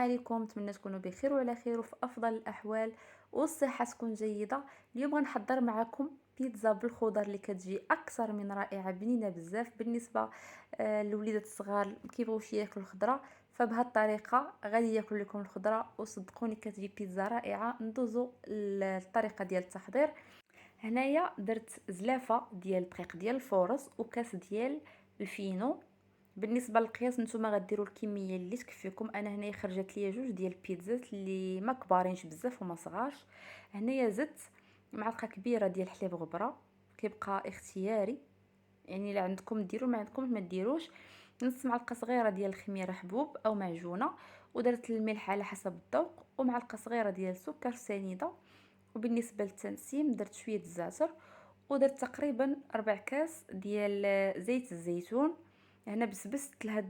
عليكم، نتمنى تكونوا بخير وعلى خير وفي افضل الاحوال والصحه تكون جيده. اليوم غنحضر معكم بيتزا بالخضر اللي كتجي اكثر من رائعه، بنينه بزاف بالنسبه للوليدات الصغار اللي كيبغيوش ياكلوا الخضره. فبهذه الطريقه غادي ياكلوا لكم الخضره، وصدقوني كتجي بيتزا رائعه. ندوزو للطريقه ديال التحضير. هنايا درت زلافه ديال الدقيق ديال الفورص وكاس ديال الفينو. بالنسبه للقياس نتوما غديروا الكميه اللي تكفيكم. انا هنايا خرجت ليا جوج ديال البيتزات اللي ما كبارينش بزاف وما صغارش. هنايا زدت معلقه كبيره ديال حليب غبره، كيبقى اختياري، يعني الا عندكم ديروا، ما عندكم ما ديروش. نص معلقه صغيره ديال الخميره حبوب او معجونه، ودرت الملح على حسب الذوق، ومعلقه صغيره ديال السكر سنيده. وبالنسبه للتنسيم درت شويه الزعتر، ودرت تقريبا 4 كاس ديال زيت الزيتون. هنا بسبست هاد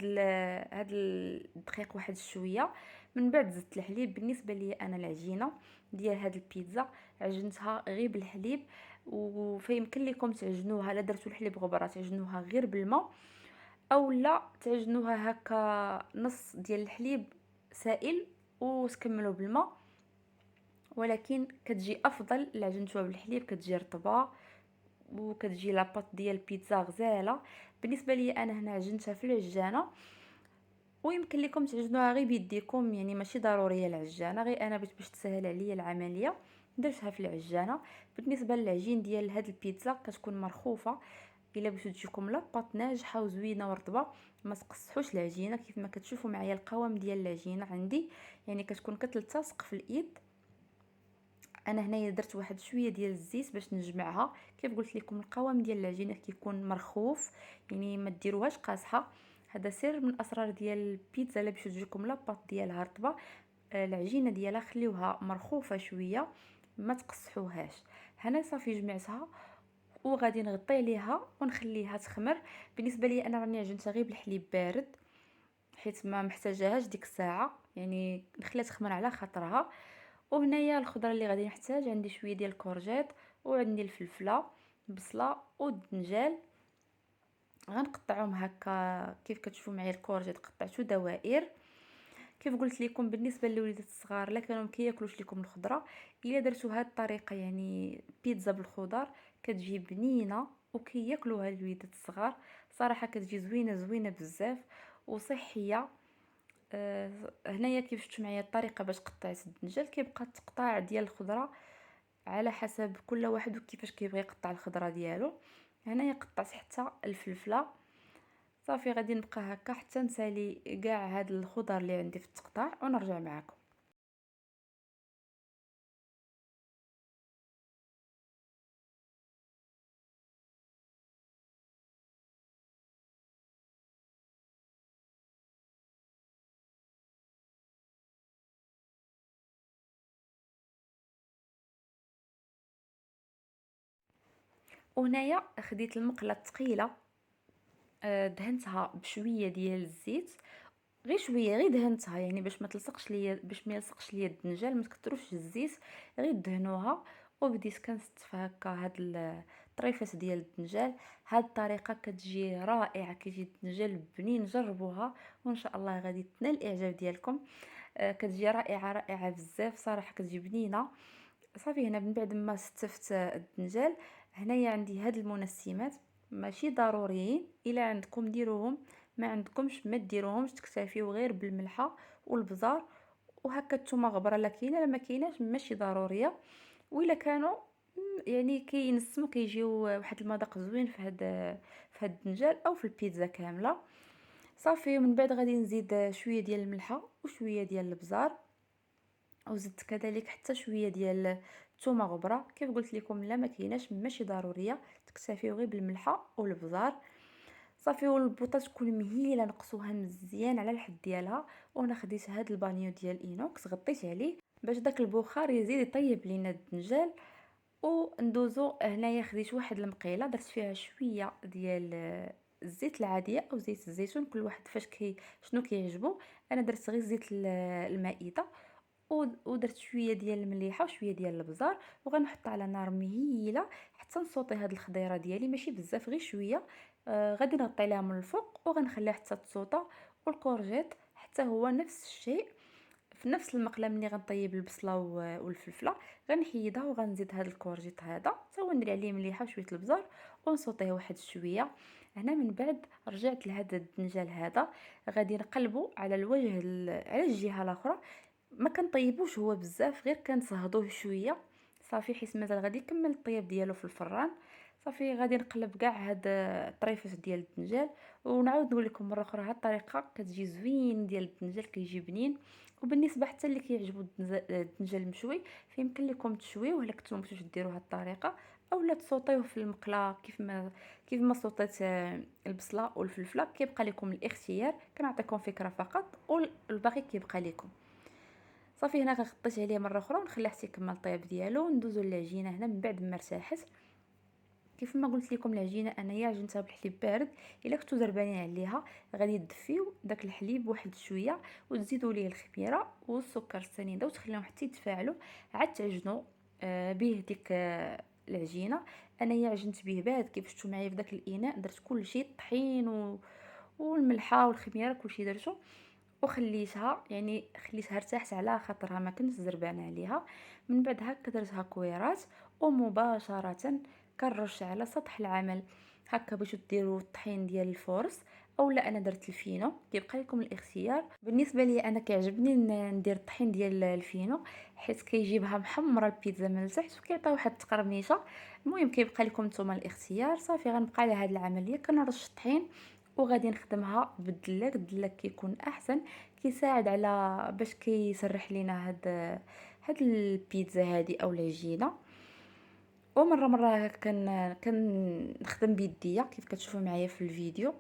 الدقيق واحد شويه. من بعد زدت الحليب. بالنسبه لي انا العجينه ديال هاد البيتزا عجنتها غير بالحليب، وفيمكن لكم تعجنوها، لا درتو الحليب غبره تعجنوها غير بالماء، او لا تعجنوها هكا نص ديال الحليب سائل وتكملوا بالماء. ولكن كتجي افضل الا عجنتوها بالحليب، كتجي رطبه وكتجي لاباط ديال البيتزا غزاله. بالنسبه لي انا هنا عجنتها في العجانه، ويمكن لكم تعجنوها غير بيديكم، يعني ماشي ضروريه العجانه، غير انا باش تسهل عليا العمليه درتها في العجانه. بالنسبه للعجين ديال هاد البيتزا كتكون مرخوفه، الا بغيتو تجيكم لاباط ناجحه وزوينه ورطبه ما تقصحوش العجينه. كيف ما كتشوفوا معايا القوام ديال العجينه عندي يعني كتكون كتلتصق في الايد. انا هنايا درت واحد شويه ديال الزيت باش نجمعها. كيف قلت لكم القوام ديال العجينه كيكون مرخوف، يعني ما ديروهاش قاصحه. هذا سر من اسرار ديال البيتزا اللي باش تجيكم لاباط ديالها رطبه. العجينه ديالها خليوها مرخوفه شويه، ما تقصحوهاش. هنا صافي جمعتها وغادي نغطي عليها ونخليها تخمر. بالنسبه لي انا راني عجنتها غير بالحليب بارد، حيت ما محتاجاهاش ديك الساعه، يعني نخليها تخمر على خاطرها. وهنايا الخضره اللي غادي نحتاج، عندي شويه ديال الكورجيت، وعندي الفلفله، بصله والدنجال. غنقطعهم هكا كيف كتشوفوا معايا. الكورجيت قطعته دوائر. كيف قلت لكم بالنسبه للوليدات الصغار لا كانوا كياكلوش لكم الخضره، الا درتوا هذه الطريقه يعني بيتزا بالخضر كتجي بنينه وكياكلوها الوليدات الصغار. صراحه كتجي زوينه زوينه بزاف وصحيه. هنايا كيف شفتوا معايا الطريقه باش قطعت الدنجال، كيبقى التقطاع ديال الخضره على حسب كل واحد وكيفاش كيبغي يقطع الخضره ديالو. هنايا قطعت حتى الفلفله. صافي غادي نبقى هكا حتى نسالي كاع هاد الخضر اللي عندي في التقطاع ونرجع معكم. وهنايا خديت المقله الثقيله، دهنتها بشويه ديال الزيت، غير شويه، غير دهنتها يعني باش ما تلصقش ليا، باش ما يلصقش ليا الدنجال. ما تكثروش الزيت، غير دهنوها. وبديت كنستف هكا هاد الطريفات ديال الدنجال. هاد الطريقه كتجي رائعه، كيجي الدنجال بنين، جربوها وان شاء الله غادي تنال الاعجاب ديالكم. كتجي رائعه رائعه بزاف صراحه، كتجي بنينه. صافي هنا من بعد ما ستفت الدنجال، هنايا عندي هاد المنسمات ماشي ضروريين، الا عندكم ديروهم، ما عندكمش ما ديروهمش، تكتفيو غير بالملحه والبزار وهكا الثومه غبره. لا كاينه لا ما كايناش ماشي ضروريه. والا كانوا يعني كينسمو كيجيو واحد المذاق زوين في هاد الدنجال او في البيتزا كامله. صافي من بعد غادي نزيد شويه ديال الملحه وشويه ديال البزار، وزدت كذلك حتى شويه ديال الثومه غبره. كيف قلت لكم لا ما كايناش ماشي ضروريه، تكتفيو غير بالملحه والبزار. صافي والبوطه تكون مهيله نقصوها مزيان على الحد ديالها. وانا خديت هاد البانيو ديال اينوكس غطيت عليه باش داك البخار يزيد يطيب لينا الدنجال. وندوزو هنايا خديت واحد المقيله درت فيها شويه ديال الزيت العاديه او زيت الزيتون، كل واحد فاش شنو كيعجبو. انا درت غير زيت المائده، ودرت شويه ديال المليحه وشويه ديال البزار. وغنحط على نار مهيله حتى نصوطي هاد الخضيره ديالي، ماشي بزاف غير شويه. غادي نغطي عليها من الفوق وغنخليها حتى تصوطا. والكورجيت حتى هو نفس الشيء، في نفس المقله ملي غنطيب البصله والفلفله غنحيدها وغنزيد هذا الكورجيط هذا حتى هو ندير عليه مليحه وشويه البزار ونصوطيه واحد شويه. هنا من بعد رجعت لهذا الدنجال هذا، غادي نقلبو على الوجه على الجهه الاخرى. ما كنطيبوش هو بزاف، غير كنصهدوه شويه صافي، حيت مازال غادي يكمل الطياب ديالو في الفران. صافي غادي نقلب كاع هاد الطريفات ديال الدنجال. ونعاود نقول لكم مره اخرى، هاد الطريقه كتجي زوين ديال الدنجال، كيجي بنين. وبالنسبه حتى اللي كيعجبو الدنجال المشوي، فيمكن لكم تشويوه الا كنتو مبغيتوش ديروا هاد الطريقه، اولا تصوطيوه في المقله كيف ما صوطيت البصله والفلفله. كيبقى لكم الاختيار، كنعطيكم فكره فقط والباقي كيبقى لكم. صافي هنا غطيت عليه مره اخرى ونخليه حتى يكمل الطياب ديالو. ندوزو للعجينه هنا من بعد ما ارتاحت. كيف ما قلت لكم العجينه انايا عجنتها بالحليب بارد. الا كنتو زربانين عليها غادي تدفيو داك الحليب واحد شويه وتزيدوا ليه الخميره والسكر السنيده وتخليهم حتى يتفاعلوا، عاد تعجنوا به ديك العجينه. انايا عجنت به بارد كيف شفتوا معايا في داك الاناء، درت كل شيء، الطحين والملحه والخميره كلشي درتو. وخليتها يعني خليتها ارتاحت على خاطرها ما كنت زربانه عليها. من بعد هكا درتها كويرات ومباشره كنرش على سطح العمل. هكا باش ديروا الطحين ديال الفورس، او لا انا درت الفينو، كيبقى لكم الاختيار. بالنسبه لي انا كيعجبني ندير الطحين ديال الفينو، حيت كيجيبها محمره البيتزا من التحت وكيعطي واحد التقرميشه. المهم كيبقى لكم نتوما الاختيار. صافي غنبقى على هذه العمليه كنرش الطحين وغادي نخدمها بالدلاك. الدلاك كيكون احسن، كيساعد على باش كيسرح لينا هاد البيتزا هادي او العجينه. ومره كنخدم بيديا كيف كتشوفوا معايا في الفيديو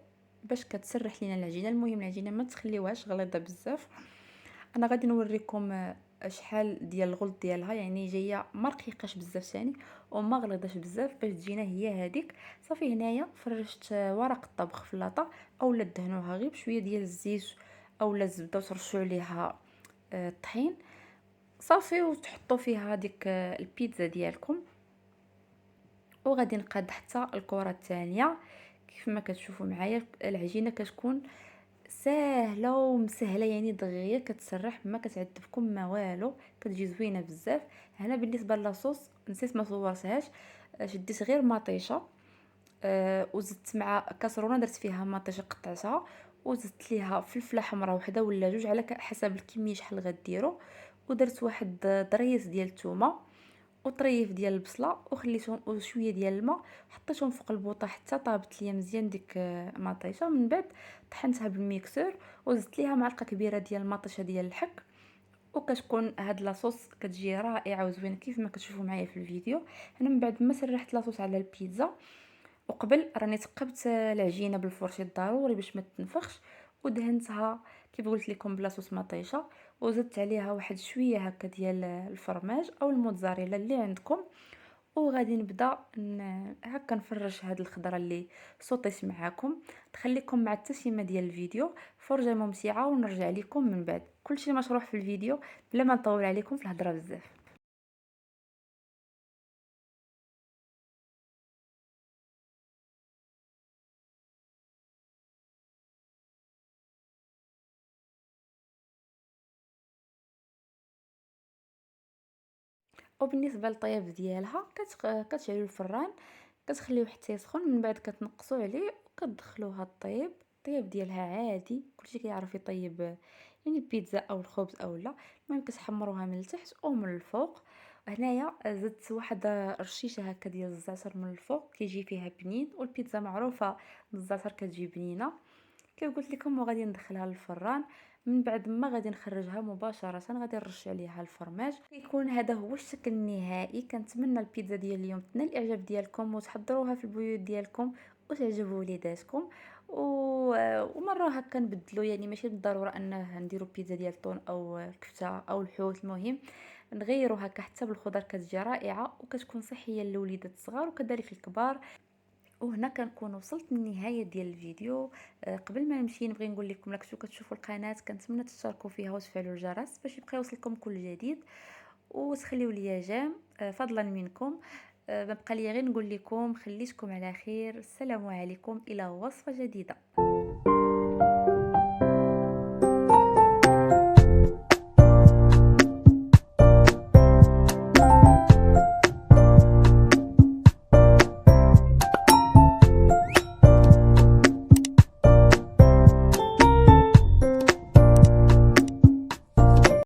باش كتسرح لينا العجينه. المهم العجينه ما تخليوهاش غليظه بزاف. انا غادي نوريكم شحال ديال الغلط ديالها، يعني جايه ما رقيقاش بزاف ثاني وما غليظاش بزاف باش تجينا هي هذيك. صافي هنايا فرشت ورق الطبخ في لاطه، اولا دهنوها غير بشويه ديال الزيت اولا الزبده وترشوا عليها الطحين. صافي وتحطوا فيها ديك البيتزا ديالكم. وغادي نقاد حتى الكره الثانيه. كيف ما كتشوفوا معايا العجينه كتكون ساهله ومسهله، يعني دغيا كتسرح ما كتعذبكم ما والو، كتجي زوينه بزاف. هنا بالنسبه لاصوص نسيت ما صورتهاش، شديت غير مطيشه وزدت مع كاسرونه درت فيها مطيشه قطعتها، وزدت ليها فلفله حمراء وحده ولا جوج على حسب الكميه شحال غديروا. ودرت واحد ضريس ديال الثومه وطريف ديال البصله وخليتهم وشويه ديال الماء، حطيتهم فوق البوطه حتى طابت ليا مزيان ديك مطيشه. من بعد طحنتها بالميكسور وزدت ليها معلقه كبيره ديال المطيشه ديال الحك. وكتكون هاد لاصوص كتجي رائعه وزوينه كيف ما كتشوفوا معايا في الفيديو. انا من بعد ما سرحت لاصوص على البيتزا وقبل راني ثقبت العجينه بالفرشيط ضروري باش ما تنفخش، ودهنتها كيف قلت لكم بلاصوص مطيشه، وزدت عليها واحد شويه هكا ديال الفرماج او الموتزاريلا اللي عندكم. وغادي نبدا هكا نفرش هاد الخضره اللي صوتيت معاكم. تخليكم مع التسميه ديال الفيديو، فرجه ممتعه ونرجع لكم من بعد. كلشي مشروح في الفيديو بلا ما نطول عليكم في الهضره بزاف. وبالنسبه للطياب ديالها كتشعلوا الفران، كتخليوه حتى يسخن، من بعد كتنقصوا عليه وكتدخلوها الطياب ديالها عادي كلشي كيعرف يطيب، يعني البيتزا او الخبز او لا. المهم كتحمروها من التحت او من الفوق. هنايا زدت واحد رشيشه هكا ديال الزعتر من الفوق كيجي فيها بنين، والبيتزا معروفه بالزعتر كتجي بنينه كيف قلت لكم. وغادي ندخلها للفران. من بعد ما غادي نخرجها مباشره غادي نرش عليها الفرماج. يكون هذا هو الشكل النهائي. كنتمنى البيتزا ديال اليوم تنال الاعجاب ديالكم وتحضروها في البيوت ديالكم وتعجب وليداتكم. و... ومره هكا نبدلوا، يعني ماشي بالضروره انه نديروا بيتزا ديال الطون او الكفته او الحوت. المهم نغيروا هكا حتى بالخضر كتجي رائعه وكتكون صحيه للوليدات الصغار وكذلك الكبار. وهنا كنكون وصلت للنهايه ديال الفيديو. قبل ما نمشي نبغي نقول لكم راكم كتشوفوا القناه كنتمنى تشتركوا فيها وتفعلوا الجرس باش يبقى يوصلكم كل جديد، وتخليوا لي جيم فضلا منكم. ما بقى لي غير نقول لكم خليتكم على خير. السلام عليكم الى وصفه جديده.